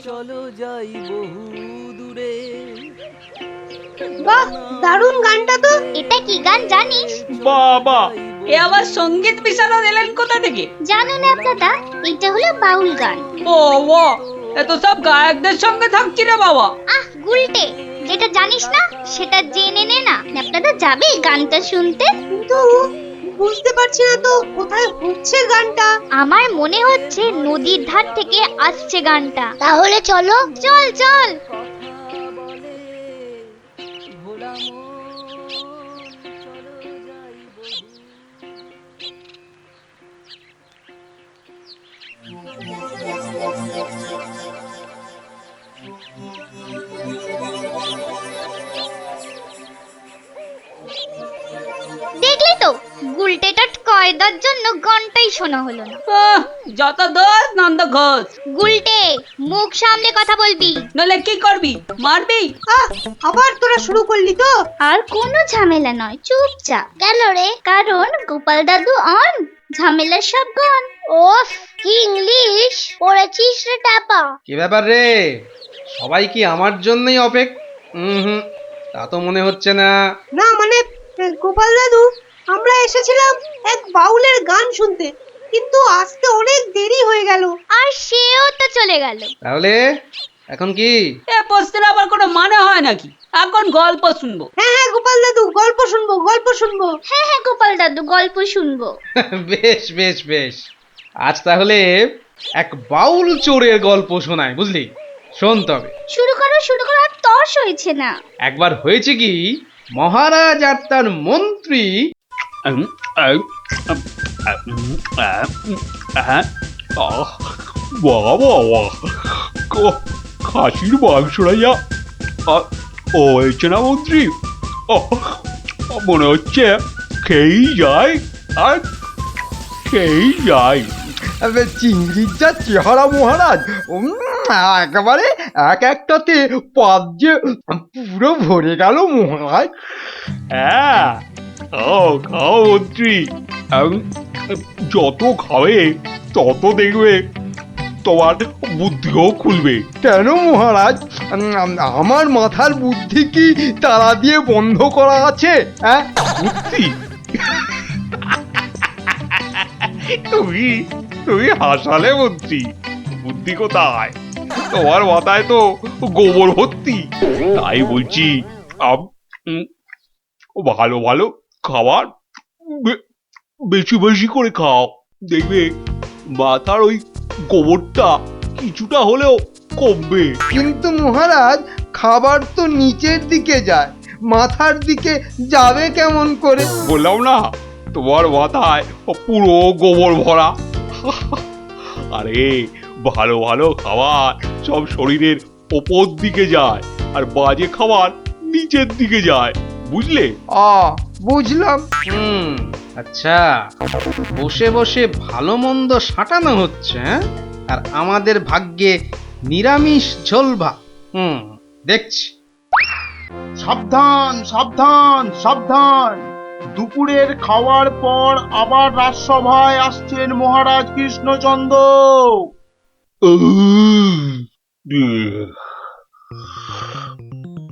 চলো যাই বহু দূরে। বাহ, দারুণ গানটা তো। এটা কি গান জানিস? বাবা, এ আবার সঙ্গীত বিশারদ এলেন কোথা থেকে? জানো না দাদা, এটা হলো বাউল গান। ও ও, এত সব গায়কদের সঙ্গে থাকছি রে বাবা। আহ গুলটে, যেটা জানিস না সেটা জেনে নে না। আপনারা যাবে গানটা শুনতে? কিন্তু বুঝতে পারছি না তো কোথায় হচ্ছে গানটা। আমার মনে হচ্ছে নদীর ধার থেকে আসছে গানটা। তাহলে চলো, চল চল। ভোলা মন চলো যাই বহু। দেখলি তো, গুলটেটা কয়দার জন্য গানটাই শোনা হলো না। আহ, যত দোষ নন্দ ঘোষ। গুলটে, মুখ সামলে কথা বলবি। নলে কি করবি, মারবি? আবার তোরা শুরু করলি তো। আর কোনো ঝামেলা নয়, চুপচাপ। কেন রে? কারণ গোপাল দাদু অন, ঝামেলার সব গন। ওফ, কি ইংলিশ পড়েছিস রে টাপা। কি ব্যাপার রে, সবাই কি আমার জন্যই হুম, তা তো মনে হচ্ছে না। না মানে গোপাল দাদু, আমরা এসেছিলাম এক বাউলের গান শুনতে, কিন্তু আসতে অনেক দেরি হয়ে গেল। আর সেও তো চলে গেল। তাহলে এখন কি? এ প্রশ্নের আবার কোনো মানে হয় নাকি? এখন গল্প শুনবো। হ্যাঁ হ্যাঁ গোপাল দাদু, গল্প শুনবো গল্প শুনবো। হ্যাঁ হ্যাঁ গোপাল দাদু, গল্প শুনবো। বেশ বেশ বেশ, আজ তাহলে এক বাউল চোরের গল্প শোনায়, বুঝলি? শোন তবে। শুরু করো শুরু করো, আর তর্স হয়েছে না। একবার হয়েছে কি, মহারাজ আর তার মন্ত্রী খাসির মাংসটা যা ও হয়েছে না মন্ত্রী, মনে হচ্ছে খেয়েই যায় আর খেয়েই যায়। চিংড়ির যা চেহারা মহারাজ, একেবারে এক একটাতে পাত যে পুরো ভরে গেল মহারাজ। হ্যাঁ, খাও খাও মন্ত্রী, যত খাবে তত দেখবে তোমার বুদ্ধিও খুলবে। কেন মহারাজ, আমার মাথার বুদ্ধি কি তালা দিয়ে বন্ধ করা আছে? হ্যাঁ, বুদ্ধি? তুমি তুমি হাসালে মন্ত্রী, বুদ্ধি কোথায়? তোমার মাথায় তো গোবর ভর্তি। তাই বলছি, ভালো ভালো খাবার বেশি বেশি করে খাও, দেখবে মাথার ওই গোবরটা কিছুটা হলেও কমবে। কিন্তু মহারাজ, খাবার তো নিচের দিকে যায়, মাথার দিকে যাবে কেমন করে? বললাম না, তোমার মাথায় পুরো গোবর ভরা। আরে ভালো ভালো খাবার সব শরীরের ওপর দিকে যায়, আর বাজে খাবার নিচের দিকে যায়, বুঝলে? বুঝলাম। আচ্ছা, বসে বসে ভালো মন্দ সাঁটানো হচ্ছে, হ্যাঁ? আর আমাদের ভাগ্যে নিরামিষ ঝোল ভাত। দেখছি। সাবধান সাবধান সাবধান, দুপুরের খাওয়ার পর আবার রাজসভায় আসছেন মহারাজ কৃষ্ণচন্দ্র।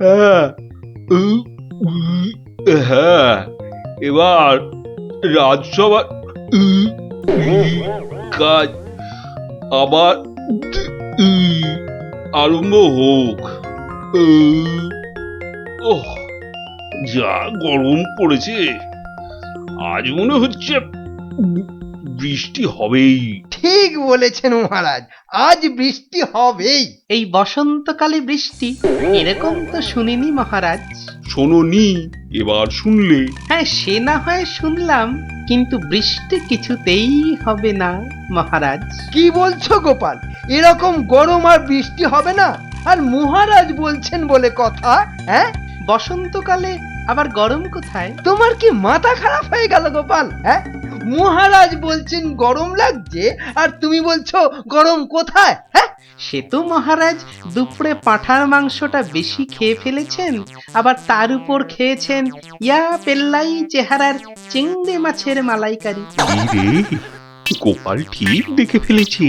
হ্যাঁ, হ্যাঁ, এবার রাজসভা কাজ আবার আরম্ভ হোক। ওহ, যা গরম পড়েছে, আজ মনে হচ্ছে বৃষ্টি হবেই। ঠিক বলেছেন মহারাজ, আজ বৃষ্টি হবেই। এই বসন্তকালে বৃষ্টি, এরকম তো শুনিনি মহারাজ। শোনোনি, এবার শুনলে। হ্যাঁ, সে না হয় শুনলাম, কিন্তু বৃষ্টি কিছুতেই হবে না মহারাজ। কি বলছো গোপাল, এরকম গরম আর বৃষ্টি হবে না? আর মহারাজ বলছেন বলে কথা। হ্যাঁ, বসন্তকালে আবার গরম কোথায়? তোমার কি মাথা খারাপ হয়ে গেল গোপাল? হ্যাঁ, মহারাজ বলছেন গরম লাগছে, আর তুমি বলছো গরম কোথায়? হ্যাঁ, সে তো মহারাজ দুপুরে পাঁঠার মাংসটা বেশি খেয়ে ফেলেছেন, আবার তার উপর খেয়েছেন ইয়া পেল্লাই চেহারার চিংড়ি মাছের মালাইকারি। এই রে, গোপাল ঠিক দেখে ফেলেছে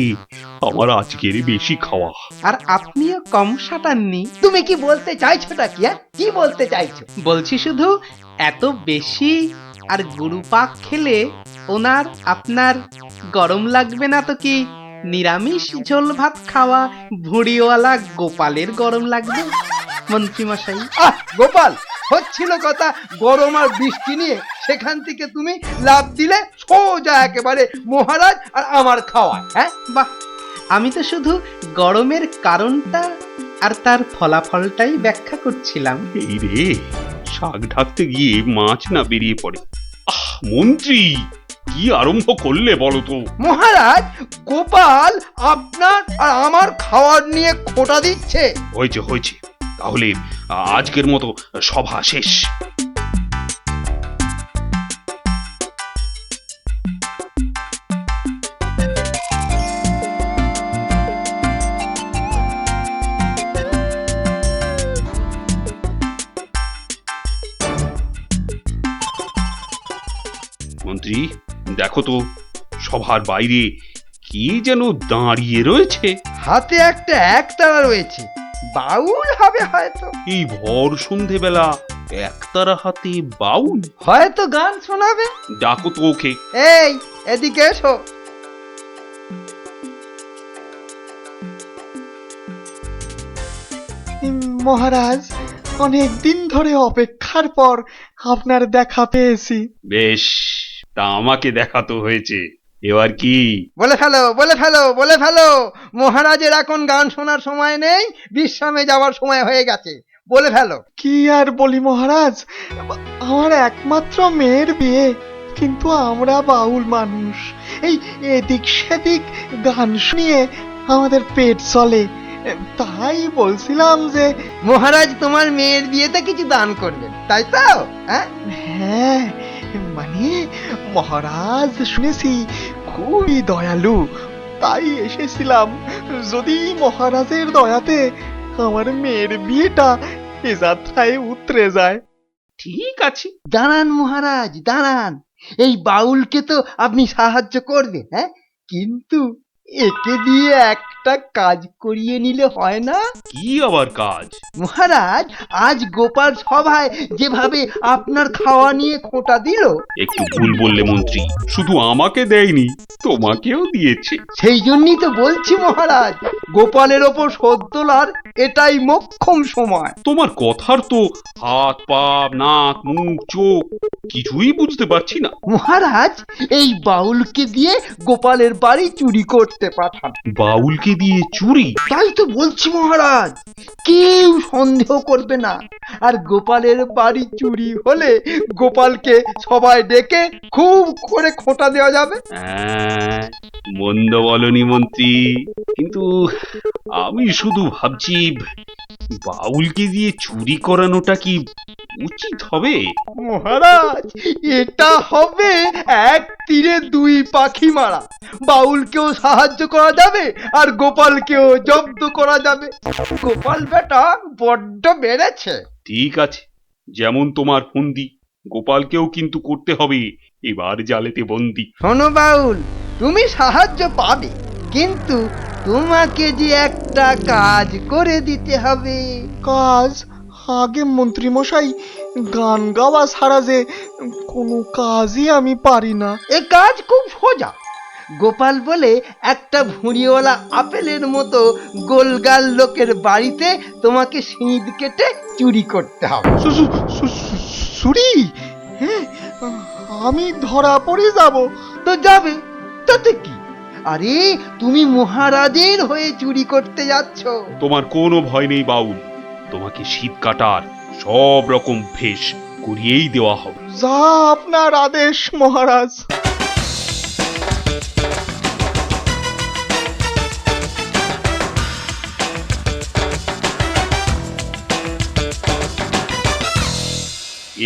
আমার আজকের বেশি খাওয়া। আর আপনিও কম সাটাননি। তুমি কি বলতে চাইছোটা কি? কি বলতে চাইছো? বলছি শুধু এত বেশি আর গুরুপাক খেলে ওনার আপনার গরম লাগবে না তো কি নিরামিষ ঝোল ভাত খাওয়া ভুঁড়িওয়ালা গোপালের গরম লাগবে মন্ত্রী মশাই? গোপাল, হচ্ছিল কথা গরম আর বৃষ্টি নিয়ে, সেখান থেকে তুমি লাভ দিলে সোজা একেবারে মহারাজ আর আমার খাওয়া। হ্যাঁ বাহ, আমি তো শুধু গরমের কারণটা আর তার ফলাফলটাই ব্যাখ্যা করছিলাম। এই রে, শাক ঢাকতে গিয়ে মাছ না বেরিয়ে পড়ে। মন্ত্রী, কি আরম্ভ করলে বলো তো? মহারাজ, গোপাল আপনার আর আমার খাওয়ার নিয়ে খোঁটা দিচ্ছে। হয়েছে হয়েছে, তাহলে আজকের মতো সভা শেষ। মন্ত্রী, দেখো তো সভার বাইরে কি যেন দাঁড়িয়ে রয়েছে। হাতে একটা একতারা রয়েছে, বাউল হবে হয়তো। এই ভর সন্ধেবেলা একতারা হাতে বাউল? হয়তো গান শোনাবে। ডাকো তো ওকে। এই, এদিকে এসো। মহারাজ, অনেক দিন ধরে অপেক্ষার পর আপনার দেখা পেয়েছি। বেশ, তা আমাকে দেখাতো হয়েছে, এবার কি? বলে ফেলো, বলে ফেলো, বলে ফেলো। মহারাজের এখন গান শোনার সময় নেই, বিশ্রামে যাওয়ার সময় হয়ে গেছে। বলে ফেলো। কি আর বলি মহারাজ, আমার একমাত্র মেয়ের বিয়ে, কিন্তু আমরা বাউল মানুষ, এই এদিক সেদিক গান শুনিয়ে আমাদের পেট চলে। তাই বলছিলাম যে মহারাজ তোমার মেয়ের বিয়েতে কিছু দান করবেন, তাই তো? হ্যাঁ, মানে মহারাজ শুনেছি খুবই দয়ালু, তাই এসেছিলাম। যদি মহারাজের দয়াতে আমার মেয়ের বিয়েটা এ যাত্রায় উতরে যায়। ঠিক আছে, দাঁড়ান মহারাজ, দাঁড়ান। এই বাউলকে তো আপনি সাহায্য করবেন, হ্যাঁ, কিন্তু একে দিয়ে একটা কাজ করিয়ে নিলে হয় না? কি আবার কাজ? মহারাজ, আজ গোপাল সভায় যেভাবে আপনার খাওয়া নিয়ে খোঁটা দিল। একটু ভুল বললে মন্ত্রী, শুধু আমাকে দেয়নি, তোমাকেও দিয়েছে। সেই জন্যই তো বলছি মহারাজ, গোপালের ওপর শোধ তোলার এটাই মোক্ষম সময়। তোমার কথার তো হাত পা নাক মুখ চোখ কিছুই বুঝতে পারছি না। মহারাজ, এই বাউলকে দিয়ে গোপালের বাড়ি চুরি করতে পাঠান। বাউলকে দিয়ে চুরি? তাই তো বলছি মহারাজ, কেউ সন্দেহ করবে না। আর গোপালের বাড়ি চুরি হলে গোপালকে সবাই ডেকে খুব করে খোঁটা দেওয়া যাবে। মন্দ বলনি মন্ত্রী, কিন্তু আমি শুধু ভাবছি বাউলকে দিয়ে চুরি করানোটা কি উচিত হবে? মহারাজ, এটা হবে এক তীরে দুই পাখি মারা। বাউলকেও সাহায্য করা যাবে আর গোপালকেও জব্দ করা যাবে। গোপাল বেটা বড্ড বেড়েছে। ঠিক আছে, যেমন তোমার ফন্দি, গোপালকেও কিন্তু করতে হবে এবার জালেতে বন্দি। শোনো বাউল, তুমি সাহায্য পাবে, কিন্তু তোমাকে যে একটা কাজ করে দিতে হবে। কাজ? আগে মন্ত্রী মশাই, গান গাওয়া ছাড়া যে কোনো কাজই আমি পারি না। এ কাজ খুব সোজা। গোপাল বলে একটা ভুঁড়িওয়ালা আপেলের মতো গোলগাল লোকের বাড়িতে তোমাকে সিঁধ কেটে চুরি করতে হবে। চুরি? হ্যাঁ, আমি ধরা পড়ে যাব। তো যাবে, তাতে কি? আরে তুমি মহারাজের হয়ে চুরি করতে যাচ্ছ। তোমার কোনো ভয় নেই বাউল, তোমাকে শীত কাটার সব রকম ভেষ করিয়েই দেওয়া হবে। যা আপনার আদেশ মহারাজ।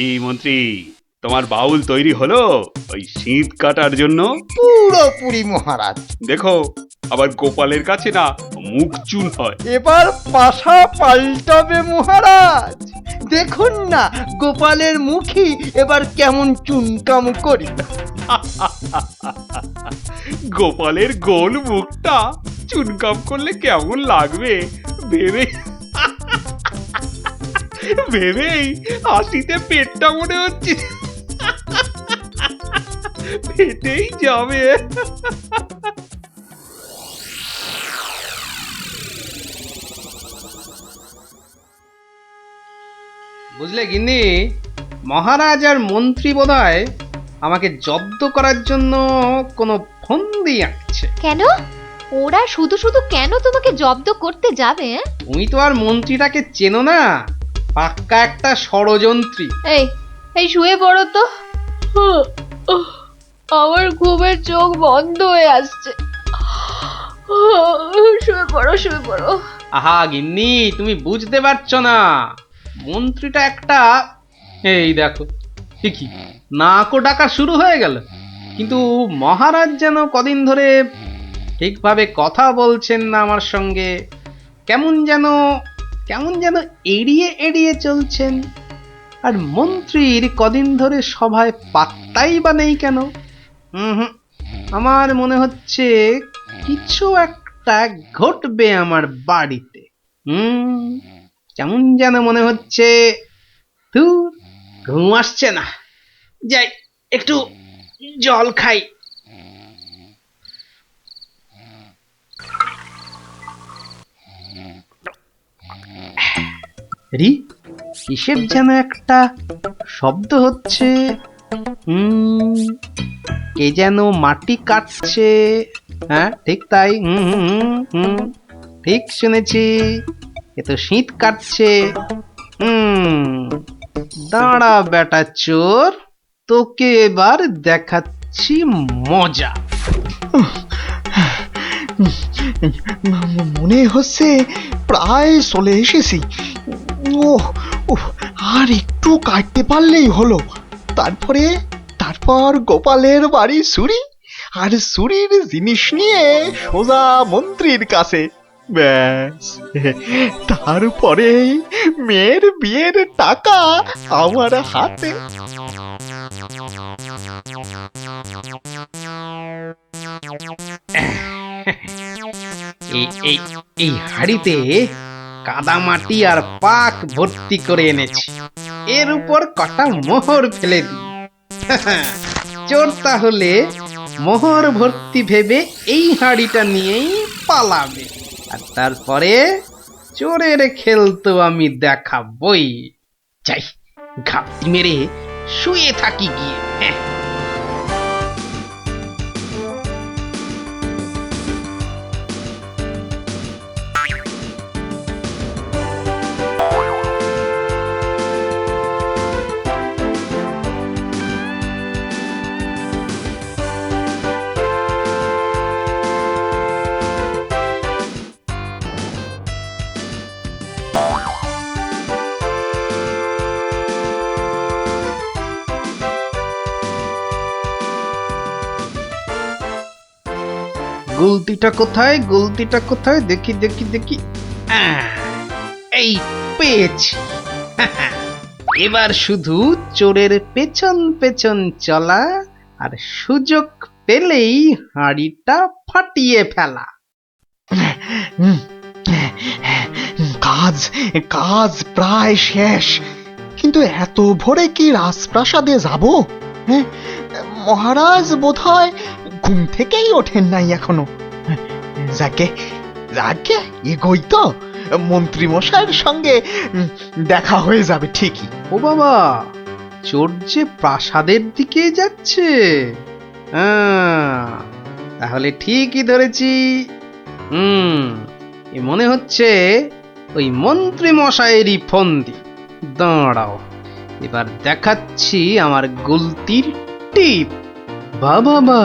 এই মন্ত্রী, তোমার বাউল তৈরি হলো ওই শীত কাটার জন্য? পুরোপুরি মহারাজ। দেখো, আবার গোপালের কাছে না মুখ চুন হয়। এবার পাশা পাল্টাবে মহারাজ। দেখুন না গোপালের মুখী এবার কেমন চুনকাম করি। গোপালের গোল মুখটা চুনকাম করলে কেমন লাগবে ভেবে ভেবেই হাসিতে পেটটা মনে হচ্ছে পেটেই যাবে। বুঝলে গিন্নি, মহারাজ আর মন্ত্রী বোধহয় আমাকে জব্দ করার জন্য কোনো ফন্দি আঁকছে। কেন? ওরা শুধু শুধু কেন তোমাকে জব্দ করতে যাবে? তুমি তো আর মন্ত্রীটাকে চেনো না, পাক্কা একটা ষড়যন্ত্রী। এই এই শুয়ে পড়ো তো। আমার ঘুমের চোখ বন্ধ হয়ে আসছে। শুয়ে পড়ো, শুয়ে পড়ো। আহা গিন্নি, তুমি বুঝতে পারছো না, মন্ত্রীটা একটা, এই দেখো ঠিকই নাকও ডাকা শুরু হয়ে গেল। কিন্তু মহারাজ যেন কদিন ধরে ঠিকভাবে কথা বলছেন না আমার সঙ্গে, কেমন যেন এড়িয়ে এড়িয়ে চলছেন। আর মন্ত্রীর কদিন ধরে সভায় পাত্তাই বা নেই কেন? আমার মনে হচ্ছে কিছু একটা ঘটবে আমার বাড়িতে। কেমন যেন মনে হচ্ছে। ঘুম আসছে না, যাই একটু জল খাই। কিসের যেন একটা শব্দ হচ্ছে। কে যেন মাটি কাটছে। হ্যাঁ ঠিক তাই, ঠিক শুনেছি, এ তো শীত কাটছে। দাঁড়া বেটা চোর, তোকে এবার দেখাচ্ছি মজা। মনে হচ্ছে প্রায় চলে এসেছি। আর একটু কাটতে পারলেই হলো। তারপর গোপালের বাড়ি চুরি, আর চুরির জিনিস নিয়ে সোজা মন্ত্রীর কাছে। ব্যাস, তারপরে মেয়ের বিয়ের টাকা আমার হাতে। এই হাড়িতে কাদা মাটি আর পাক ভর্তি করে এনেছি, এর উপর কটা মোহর ফেলে দিই। চোর তাহলে মোহর ভর্তি ভেবে এই হাড়িটা নিয়েই পালাবে, আর তারপরে চোরের খেল তো আমি দেখাবই। যাই ঘাপটি মেরে শুয়ে থাকি গিয়ে। গুলতিটা কোথায়, গুলতিটা কোথায়, দেখি দেখি দেখি, এই পেয়েছি। এবার শুধু চোরের পেছন পেছন চলা, আর সুযোগ পেলেই হাঁড়িটা ফাটিয়ে ফেলা। কাজ প্রায় শেষ, কিন্তু এত ভোরে কি রাজপ্রাসাদে যাব? হ্যাঁ, মহারাজ বোধহয় ঘুম থেকেই ওঠেন নাই এখনো। যাকে এগোই তো, মন্ত্রী মশাইয়ের সঙ্গে দেখা হয়ে যাবে ঠিকই। ও বাবা, চোর যে প্রাসাদের দিকে যাচ্ছে। তাহলে ঠিকই ধরেছি। এ মনে হচ্ছে ওই মন্ত্রী মশাইয়েরই ফন্দি। দাঁড়াও, এবার দেখাচ্ছি আমার গুলতির টিপ। বাবা,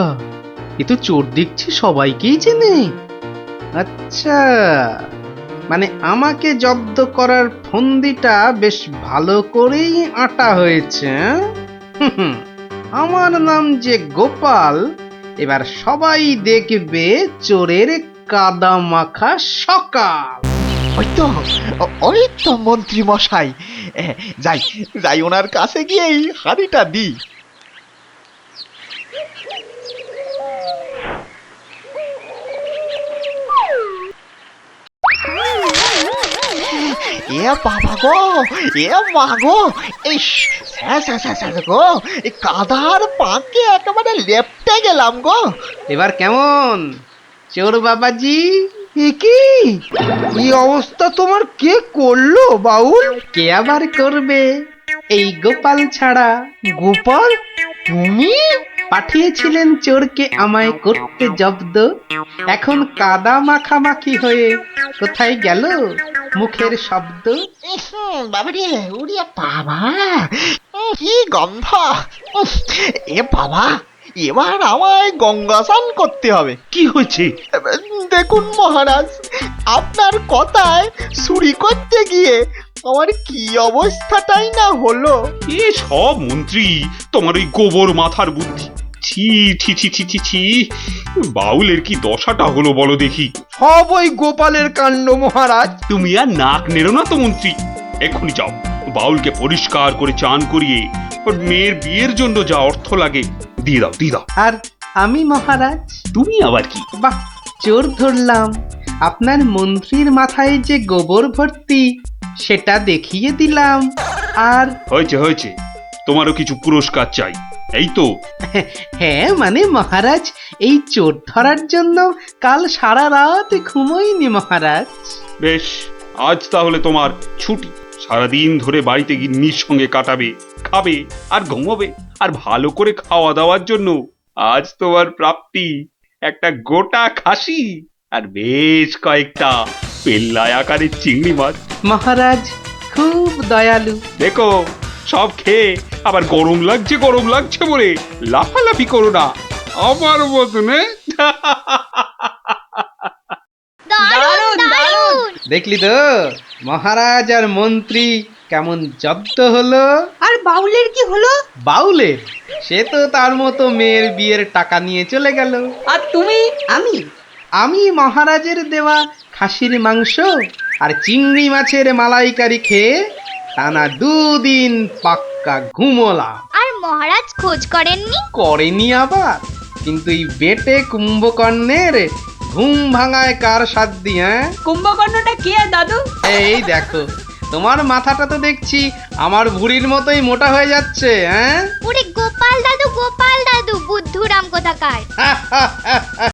এ তো চোর দেখছি সবাইকেই চেনে। আচ্ছা, মানে আমাকে জব্দ করার ফন্দিটা বেশ ভালো করেই আটা হয়েছে। আমার নাম যে গোপাল, এবার সবাই দেখবে চোরের কাদা মাখা সকাল। ওই তো মন্ত্রী মশাই। যাই যাই ওনার কাছে গিয়ে এই হাঁড়িটা দিই। এ বাবা গো, এ মা গো, এই গো, এই কাদার পাকে একেবারে লেপটে গেলাম গো। এবার কেমন চোর বাবাজি? কি এই অবস্থা তোমার কে করলো বাউল? কে আবার করবে এই গোপাল ছাড়া? গোপাল, তুমি? পাঠিয়েছিলেন চোরকে আমায় করতে জব্দ। এখন কাদা মাখামাখি হয়ে কোথায় গেল মুখের শব্দ? বাবারে, উড়িয়া বাবা, কি গন্ধ! এ বাবা, এবার আমায় গঙ্গা স্নান করতে হবে। কি হয়েছে? দেখুন মহারাজ, আপনার কথায় চুরি করতে গিয়ে আমার কি অবস্থাটাই না হলো। এ সব মন্ত্রী তোমার ওই গোবর মাথার বুদ্ধি। ছি ছি ছি ছি ছি ছি, বাউলের কি দশাটা হলো বলো দেখি। সব ওই গোপালের কাণ্ড মহারাজ। তুমি আর নাক নেড়ো না তো মন্ত্রী, এক্ষুনি যাও বাউলকে পরিষ্কার করে চান করিয়ে ওর মেয়ের বিয়ের জন্য যা অর্থ লাগে দিয়ে দাও, দিয়ে দাও। আর আমি মহারাজ? তুমি আবার কি? বাহ, চোর ধরলাম। আপনার মন্ত্রীর মাথায় যে গোবর ভর্তি সেটা দেখিয়ে দিলাম। আর হয়েছে হয়েছে, তোমারও কিছু পুরস্কার চাই, এই তো। হ্যাঁ মানে মহারাজ, এই চোর ধরার জন্য কাল সারা রাত ঘুমোইনি মহারাজ। বেশ, আজ তাহলে তোমার ছুটি। সারাদিন ধরে বাড়িতে গিন্নির সঙ্গে কাটাবে, খাবে আর ঘুমোবে। আর ভালো করে খাওয়া দাওয়ার জন্য আজ তোমার প্রাপ্তি একটা গোটা খাসি আর বেশ কয়েকটা পেল্লাই আকারের চিংড়ি মাছ। মহারাজ খুব দয়ালু। দেখো, সব খেয়ে আবার গরম লাগছে গরম লাগছে বলে লাফালাফি করো না আমার মতনে। দারুণ দারুণ। দেখলি তো মহারাজ আর মন্ত্রী কেমন জব্দ হলো। আর বাউলের কি হলো? বাউলের সে তো তার মতো মেয়ের বিয়ের টাকা নিয়ে চলে গেল। আর তুমি? আমি মহারাজের দেওয়া খাসির মাংস আর চিংড়ি মাছের মালাইকারি খেয়ে টানা 2 দিন পাক্কা ঘুমোলাম। আর মহারাজ খোঁজ করেননি? করেনি আবার, কিন্তু এই বেটে কুম্ভকর্ণের ঘুম ভাঙায় কার সাধ্যি? হ্যাঁ, কুম্ভকর্ণটা কে দাদু? এই দেখো, তোমার মাথাটা তো দেখছি আমার ভুঁড়ির মতোই মোটা হয়ে যাচ্ছে। হ্যাঁ, ওরে গোপাল দাদু বুদ্ধুরাম কোথাকার।